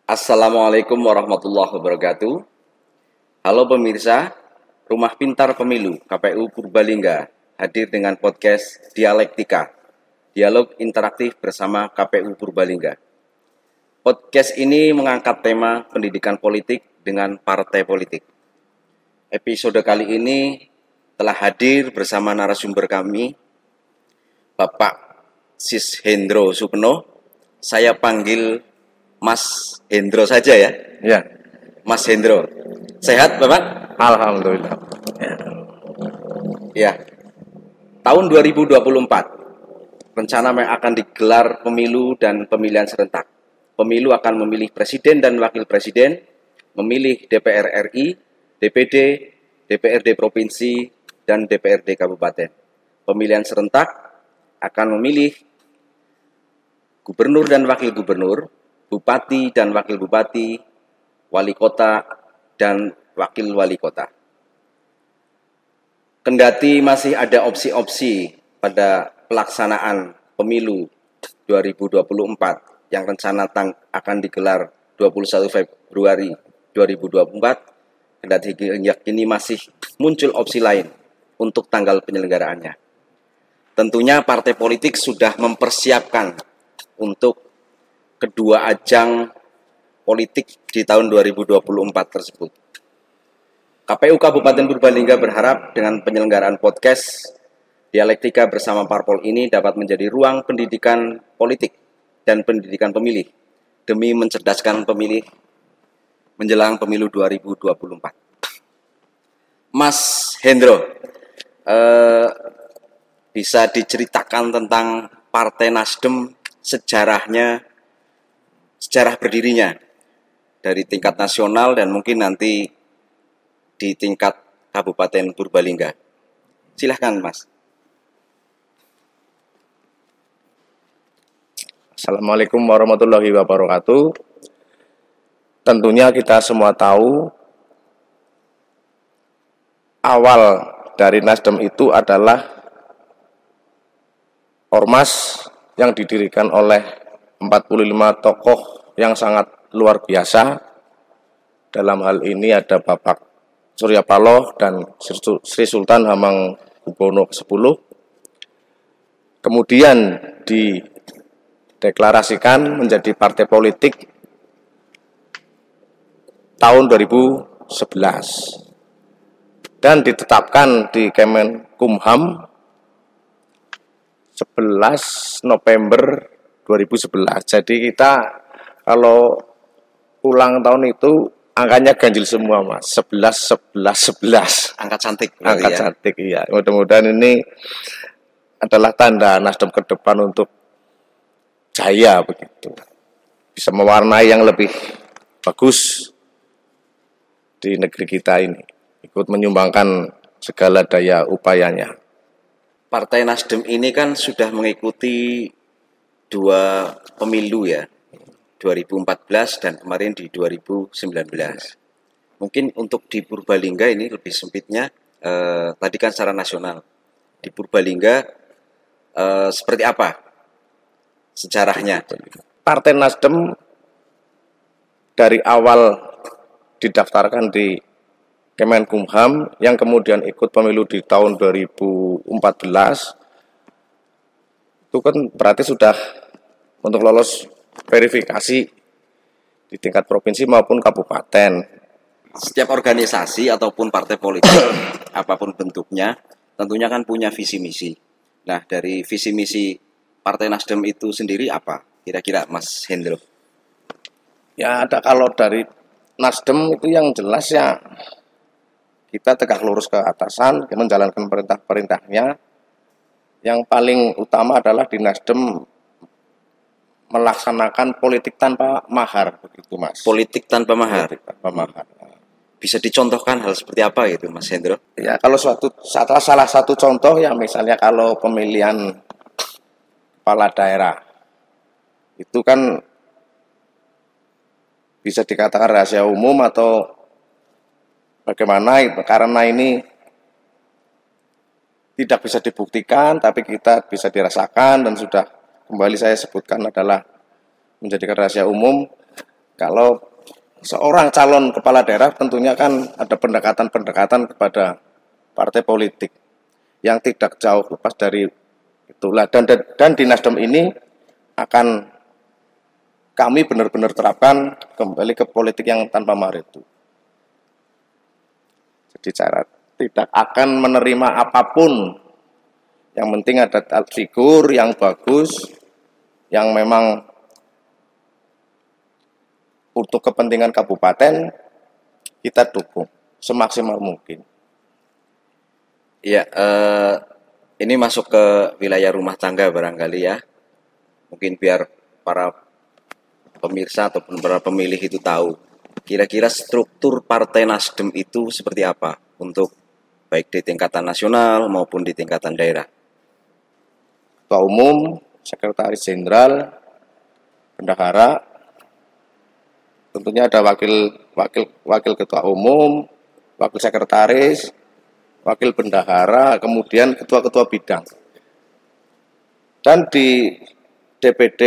Assalamualaikum warahmatullahi wabarakatuh. Halo pemirsa, Rumah Pintar Pemilu KPU Purbalingga hadir dengan podcast Dialektika, dialog interaktif bersama KPU Purbalingga. Podcast ini mengangkat tema pendidikan politik dengan partai politik. Episode kali ini telah hadir bersama narasumber kami, Bapak Sis Hendro Supeno. Saya panggil Mas Hendro saja ya. Ya, Mas Hendro. Sehat, Bapak? alhamdulillah. Ya. Tahun 2024 rencana akan digelar pemilu dan pemilihan serentak. Pemilu akan memilih presiden dan wakil presiden, memilih DPR RI, DPD, DPRD provinsi, dan DPRD kabupaten. Pemilihan serentak akan memilih gubernur dan wakil gubernur, bupati dan wakil bupati, wali kota dan wakil wali kota. Kendati masih ada opsi-opsi pada pelaksanaan pemilu 2024 yang rencana akan digelar 21 Februari 2024, kendati hingga kini masih muncul opsi lain untuk tanggal penyelenggaraannya. Tentunya partai politik sudah mempersiapkan untuk kedua ajang politik di tahun 2024 tersebut. KPU Kabupaten Purbalingga berharap dengan penyelenggaraan podcast Dialektika bersama Parpol ini dapat menjadi ruang pendidikan politik dan pendidikan pemilih demi mencerdaskan pemilih menjelang pemilu 2024. Mas Hendro, bisa diceritakan tentang Partai Nasdem, sejarah berdirinya dari tingkat nasional dan mungkin nanti di tingkat Kabupaten Purbalingga. Silahkan, Mas. Assalamualaikum warahmatullahi wabarakatuh. Tentunya kita semua tahu awal dari Nasdem itu adalah ormas yang didirikan oleh 45 tokoh yang sangat luar biasa. Dalam hal ini ada Bapak Surya Paloh dan Sri Sultan Hamengkubuwono X. Kemudian dideklarasikan menjadi partai politik tahun 2011 dan ditetapkan di Kemenkumham 11 November 2011. Jadi kita kalau ulang tahun itu angkanya ganjil semua, Mas. 11, 11, 11. Angka cantik. Angka cantik, iya. Mudah-mudahan ini adalah tanda Nasdem ke depan untuk jaya begitu. Bisa mewarnai yang lebih bagus di negeri kita ini. Ikut menyumbangkan segala daya upayanya. Partai Nasdem ini kan sudah mengikuti 2 pemilu ya, 2014 dan kemarin di 2019. Mungkin untuk di Purbalingga ini lebih sempitnya, tadi kan secara nasional. Di Purbalingga seperti apa sejarahnya? Partai Nasdem dari awal didaftarkan di Kemenkumham yang kemudian ikut pemilu di tahun 2014 itu kan berarti sudah untuk lolos verifikasi di tingkat provinsi maupun kabupaten. Setiap organisasi ataupun partai politik apapun bentuknya tentunya kan punya visi misi. Nah, dari visi misi Partai Nasdem itu sendiri apa kira-kira, Mas Hendro? Ya ada, kalau dari Nasdem itu yang jelas ya kita tegak lurus ke atasan, menjalankan perintah-perintahnya. Yang paling utama adalah di Nasdem melaksanakan politik tanpa mahar, begitu, Mas. Politik tanpa mahar. Politik tanpa mahar. Bisa dicontohkan hal seperti apa itu, Mas Hendro? Ya kalau salah satu contoh ya misalnya kalau pemilihan kepala daerah itu kan bisa dikatakan rahasia umum atau bagaimana, karena ini tidak bisa dibuktikan tapi kita bisa dirasakan dan sudah kembali saya sebutkan adalah menjadikan rahasia umum. Kalau seorang calon kepala daerah tentunya kan ada pendekatan-pendekatan kepada partai politik yang tidak jauh lepas dari itulah, dan di Nasdem ini akan kami benar-benar terapkan kembali ke politik yang tanpa mahar itu. Jadi cara tidak akan menerima apapun, yang penting ada figur yang bagus, yang memang untuk kepentingan kabupaten kita dukung semaksimal mungkin. Ya, ini masuk ke wilayah rumah tangga barangkali ya. Mungkin biar para pemirsa ataupun para pemilih itu tahu kira-kira struktur Partai Nasdem itu seperti apa untuk baik di tingkatan nasional maupun di tingkatan daerah. Ketua Umum, Sekretaris Jenderal, Bendahara, tentunya ada wakil Ketua Umum, Wakil Sekretaris, Wakil Bendahara, kemudian ketua-ketua bidang. Dan di DPD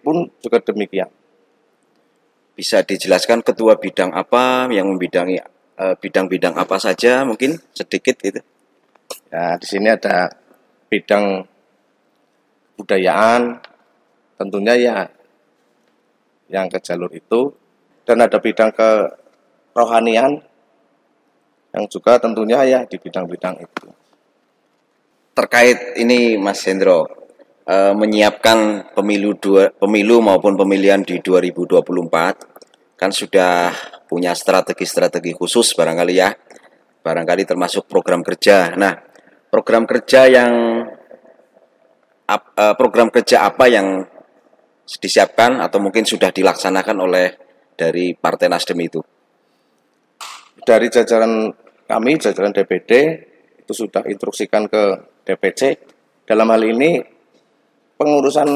pun juga demikian. Bisa dijelaskan ketua bidang apa yang membidangi bidang-bidang apa saja, mungkin sedikit gitu. Ya, di sini ada bidang budayaan, tentunya ya yang ke jalur itu, dan ada bidang kerohanian yang juga tentunya ya di bidang-bidang itu. Terkait ini Mas Hendro, menyiapkan pemilu maupun pemilihan di 2024 kan sudah punya strategi-strategi khusus barangkali ya, barangkali termasuk program kerja. Nah, program kerja apa yang disiapkan atau mungkin sudah dilaksanakan oleh dari Partai Nasdem itu? Dari jajaran kami, jajaran DPD itu sudah instruksikan ke DPC. Dalam hal ini pengurusan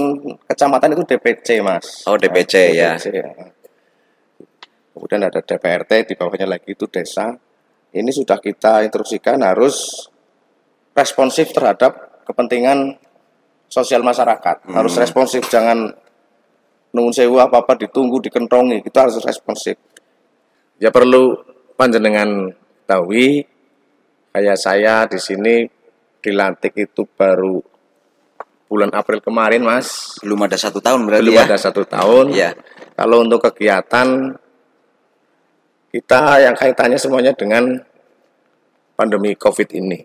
kecamatan itu DPC, Mas. Oh, DPC, ya. Ya. Kemudian ada DPRT, di bawahnya lagi itu desa. Ini sudah kita instruksikan harus responsif terhadap kepentingan sosial masyarakat. Harus responsif, jangan nuwun sewu apa-apa ditunggu, dikentongi. Kita harus responsif. Ya perlu panjenengan tahu, kayak saya di sini dilantik itu baru bulan April kemarin, Mas. Belum ada 1 tahun berarti Belum ya? ada 1 tahun. Ya. Kalau untuk kegiatan kita yang kaitannya semuanya dengan pandemi COVID ini.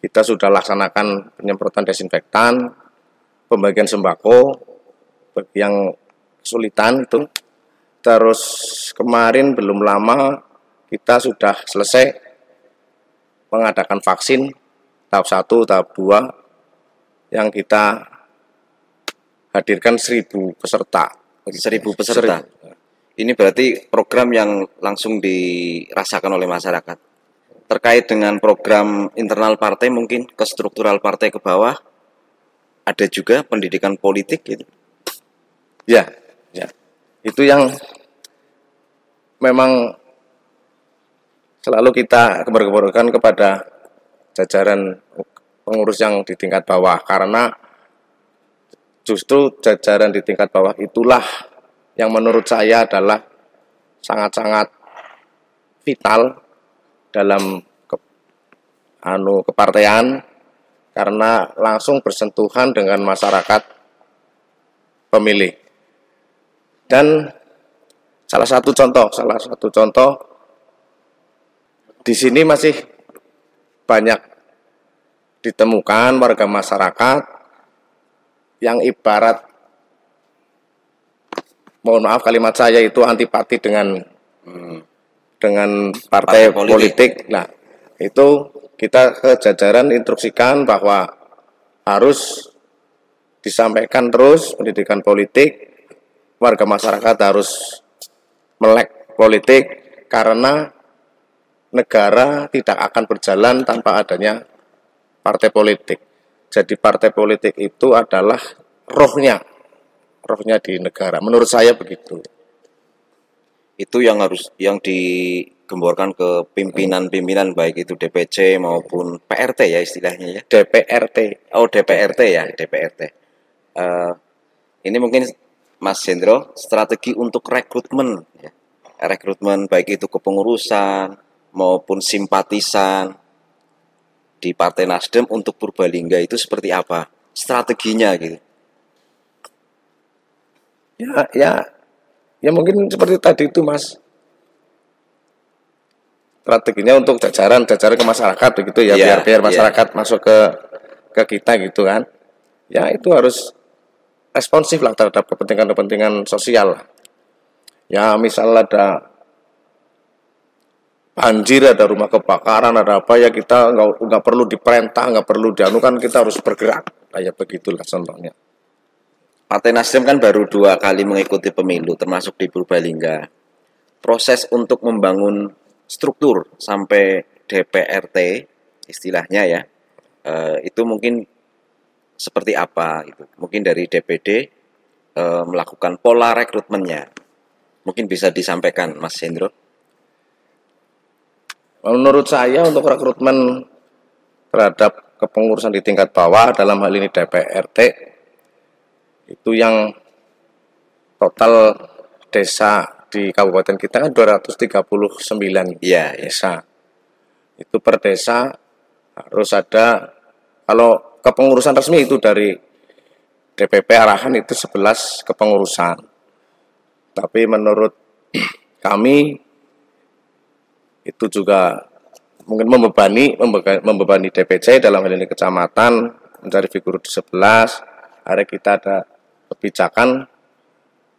Kita sudah laksanakan penyemprotan desinfektan, pembagian sembako bagi yang kesulitan itu. Terus kemarin belum lama kita sudah selesai mengadakan vaksin tahap 1, tahap 2 yang kita hadirkan 1.000 peserta. 1.000 peserta. Ini berarti program yang langsung dirasakan oleh masyarakat. Terkait dengan program internal partai, mungkin ke struktural partai ke bawah, ada juga pendidikan politik gitu. Ya. Itu yang memang selalu kita gembar-gemborkan kepada jajaran pengurus yang di tingkat bawah, karena justru jajaran di tingkat bawah itulah yang menurut saya adalah sangat-sangat vital dalam kepartean, karena langsung bersentuhan dengan masyarakat pemilih. Dan salah satu contoh di sini masih banyak ditemukan warga masyarakat yang ibarat, mohon maaf kalimat saya itu, antipati dengan partai politik. Nah, itu kita ke jajaran instruksikan bahwa harus disampaikan terus pendidikan politik, warga masyarakat harus melek politik, karena negara tidak akan berjalan tanpa adanya partai politik. Jadi partai politik itu adalah rohnya di negara. Menurut saya begitu. Itu yang digemborkan ke pimpinan-pimpinan baik itu DPC maupun PRT ya istilahnya ya. DPRT. Oh, DPRT ya, DPRT. Ini mungkin Mas Hendro, strategi untuk rekrutmen, ya. Rekrutmen baik itu kepengurusan maupun simpatisan di Partai Nasdem untuk Purbalingga itu seperti apa? Strateginya gitu. Ya mungkin seperti tadi itu Mas. Strateginya untuk jajaran ke masyarakat begitu ya, biar masyarakat masuk ke kita gitu kan. Ya itu harus responsif lah terhadap kepentingan sosial. Ya misal ada banjir, ada rumah kebakaran, ada apa ya, kita nggak perlu diperintah, nggak perlu dianukan, kita harus bergerak. Kayak begitulah contohnya. Partai Nasdem kan baru 2 kali mengikuti pemilu, termasuk di Purbalingga. Proses untuk membangun struktur sampai DPRT, istilahnya ya, itu mungkin seperti apa gitu. Mungkin dari DPD melakukan pola rekrutmennya. Mungkin bisa disampaikan Mas Hendro. Menurut saya untuk rekrutmen terhadap kepengurusan di tingkat bawah, dalam hal ini DPRT, itu yang total desa di kabupaten kita kan 239 desa. Itu per desa harus ada, kalau kepengurusan resmi itu dari DPP arahan itu 11 kepengurusan. Tapi menurut kami itu juga mungkin membebani DPC dalam hal ini kecamatan mencari figur di 11. Hari kita ada kebijakan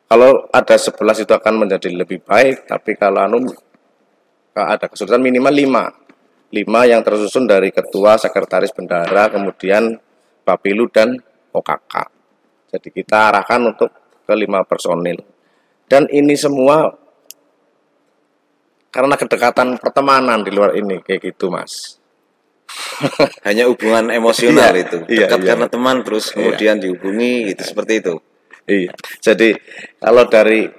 kalau ada 11 itu akan menjadi lebih baik, tapi kalau ada kesulitan minimal 5 yang tersusun dari ketua, sekretaris bendahara, kemudian Bapilu dan OKK. Jadi kita arahkan untuk ke 5 personil. Dan ini semua karena kedekatan pertemanan di luar ini kayak gitu Mas. Hanya hubungan emosional itu. Dekat karena teman terus kemudian dihubungi gitu, seperti itu. Iya. Jadi kalau dari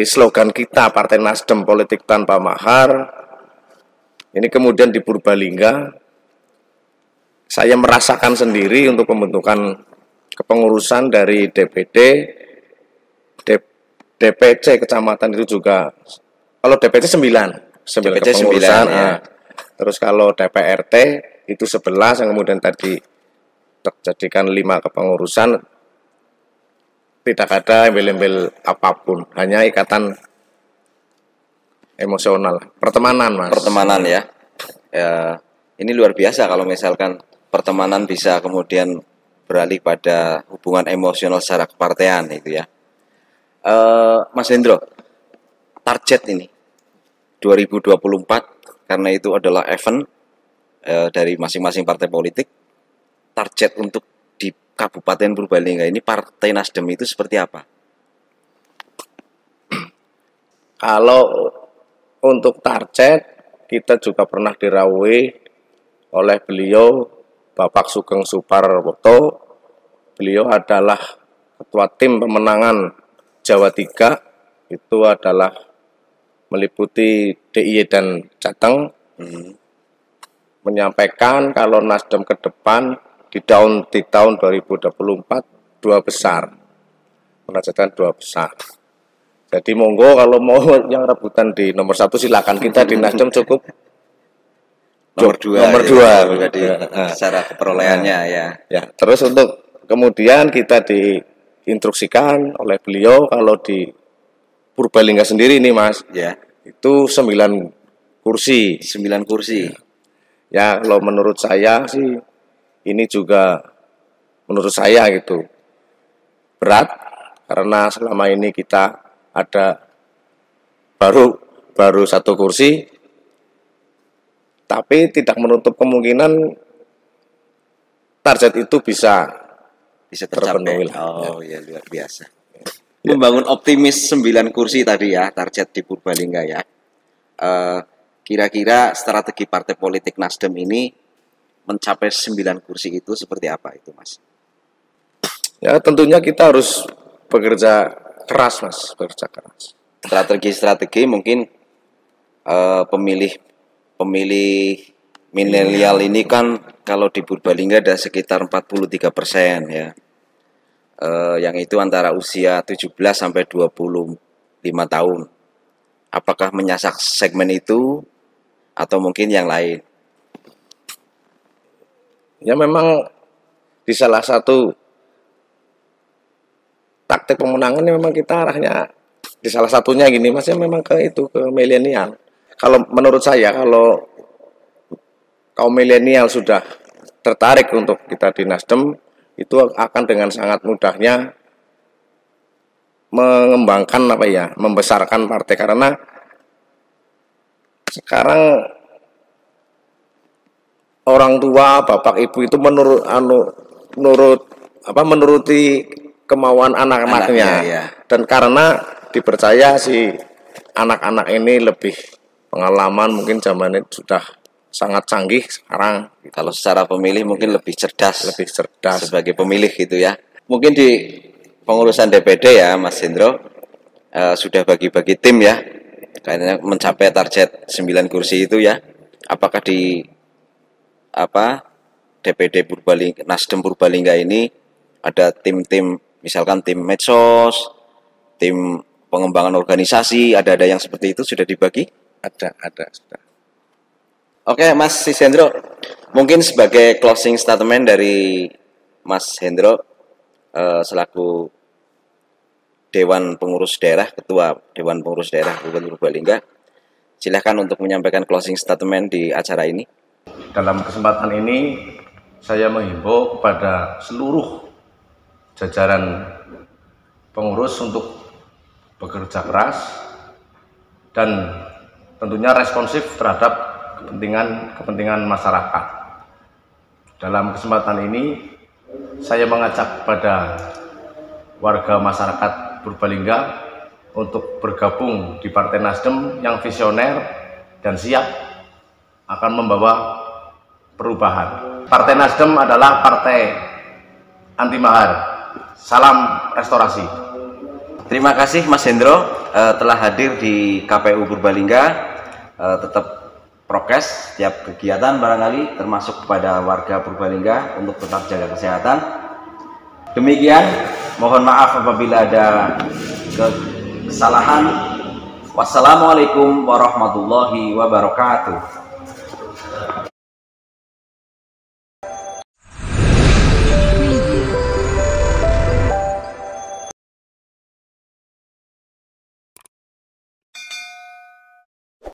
slogan kita Partai Nasdem Politik Tanpa Mahar, ini kemudian di Purbalingga saya merasakan sendiri untuk pembentukan kepengurusan dari DPD, DPC kecamatan itu juga. Kalau DPC 9 kepengurusan. Ya. Terus kalau DPRT itu 11 yang kemudian tadi terjadikan 5 kepengurusan, tidak ada embel-embel apapun, hanya ikatan emosional, pertemanan Mas. Pertemanan ya. Ini luar biasa kalau misalkan pertemanan bisa kemudian beralih pada hubungan emosional secara kepartean itu ya. Mas Hendro, target ini 2024 karena itu adalah event dari masing-masing partai politik, target untuk di Kabupaten Purbalingga ini Partai Nasdem itu seperti apa? Kalau untuk target, kita juga pernah dirawuhi oleh beliau Bapak Sugeng Suparwoto. Beliau adalah ketua tim pemenangan Jawa 3, itu adalah meliputi DIY dan Jateng, menyampaikan kalau Nasdem ke depan di tahun 2024 2 besar, menargetkan 2 besar. Jadi monggo kalau mau yang rebutan di nomor 1 silakan, kita di Nasdem cukup nomor 2 secara keperolehannya ya. Terus untuk kemudian kita diinstruksikan oleh beliau kalau di Purbalingga sendiri ini Mas, itu 9 kursi. 9 kursi. Ya kalau menurut saya sih ini juga menurut saya gitu berat, karena selama ini kita ada baru 1 kursi, tapi tidak menutup kemungkinan target itu bisa tercapai. Ya luar biasa. Membangun optimis 9 kursi tadi ya, target di Purbalingga ya. Kira-kira strategi partai politik Nasdem ini mencapai 9 kursi itu seperti apa itu Mas? Ya tentunya kita harus bekerja keras Mas, bekerja keras. Strategi mungkin pemilih milenial ini kan kalau di Purbalingga ada sekitar 43% ya. yang itu antara usia 17 sampai 25 tahun. Apakah menyasar segmen itu atau mungkin yang lain? Ya memang di salah satu taktik pemenangan ini memang kita arahnya di salah satunya gini Mas, ya memang ke itu, ke milenial. Kalau menurut saya, kalau kaum milenial sudah tertarik untuk kita di Nasdem, itu akan dengan sangat mudahnya mengembangkan membesarkan partai, karena sekarang orang tua, bapak ibu itu menuruti kemauan anak-anaknya, ya. Dan karena dipercaya si anak-anak ini lebih pengalaman, mungkin zamannya sudah sangat canggih sekarang. Kalau secara pemilih mungkin lebih cerdas sebagai pemilih gitu ya. Mungkin di pengurusan DPD ya Mas Hendro sudah bagi-bagi tim ya, karena mencapai target 9 kursi itu ya. Apakah di DPD Purbalingga, Nasdem Purbalingga ini ada tim-tim, misalkan tim medsos, tim pengembangan organisasi, ada yang seperti itu sudah dibagi? Ada sudah. Oke Mas Hendro, mungkin sebagai closing statement dari Mas Hendro selaku Dewan Pengurus Daerah, Ketua Dewan Pengurus Daerah Kabupaten Purbalingga, silakan untuk menyampaikan closing statement di acara ini. Dalam kesempatan ini saya menghimbau kepada seluruh jajaran pengurus untuk bekerja keras dan tentunya responsif terhadap kepentingan masyarakat. Dalam kesempatan ini saya mengajak pada warga masyarakat Purbalingga untuk bergabung di Partai Nasdem yang visioner dan siap akan membawa perubahan. Partai Nasdem adalah partai anti mahar. Salam restorasi. Terima kasih Mas Hendro telah hadir di KPU Purbalingga. Tetap prokes setiap kegiatan barangkali, termasuk kepada warga Purbalingga untuk tetap jaga kesehatan. Demikian, mohon maaf apabila ada kesalahan. Wassalamualaikum warahmatullahi wabarakatuh.